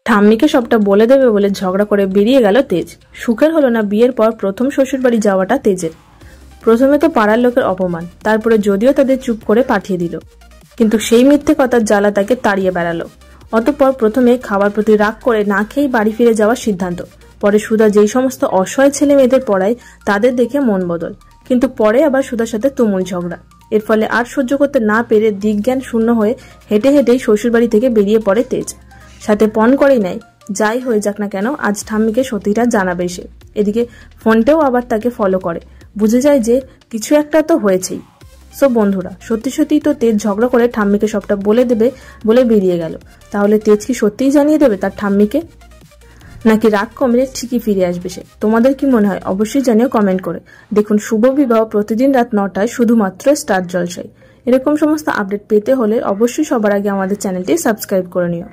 ঠাম্মিকে সবটা বলে দেবে বলে ঝগড়া করে বেরিয়ে গেল তেজ। সুখের হলো না বিয়ের পর প্রথম শ্বশুরবাড়ি যাওয়াটা তেজের। প্রথমে তো পাড়ার লোকের অপমান, তারপরে যদিও তাদের চুপ করে পাঠিয়ে দিল, কিন্তু সেই মিথ্যে কথার জ্বালা তাকে তাড়িয়ে বেড়ালো। অতঃপর প্রথমে খাবার প্রতি রাগ করে না খেয়েই বাড়ি ফিরে যাওয়ার সিদ্ধান্ত। পরে সুধা যেই সমস্ত অসহায় ছেলে মেয়েদের পড়ায় তাদের দেখে মন বদল, কিন্তু পরে আবার সুধার সাথে তুমুল ঝগড়া। এর ফলে আর সহ্য করতে না পেরে দিকজ্ঞান শূন্য হয়ে হেঁটে হেঁটেই শ্বশুরবাড়ি থেকে বেরিয়ে পড়ে তেজ। সাথে পণ করেই নেয় যাই হয়ে যাক না কেন আজ ঠাম্মিকে সত্যিটা জানাবে সে। এদিকে ফোনটাও আবার তাকে ফলো করে, বুঝে যায় যে কিছু একটা তো হয়েছেই। সো বন্ধুরা, সত্যি সত্যিই তো তেজ ঝগড়া করে ঠাম্মিকে সবটা বলে দেবে বলে বেরিয়ে গেল। তাহলে তেজ কি সত্যিই জানিয়ে দেবে তার ঠাম্মিকে, নাকি রাগ কমলে ঠিকই ফিরে আসবে সে? তোমাদের কি মনে হয় অবশ্যই জানিও কমেন্ট করে। দেখুন শুভ বিবাহ প্রতিদিন রাত 9টায় শুধুমাত্র স্টার জলসায়। এরকম সমস্ত আপডেট পেতে হলে অবশ্যই সবার আগে আমাদের চ্যানেলটি সাবস্ক্রাইব করে নিও।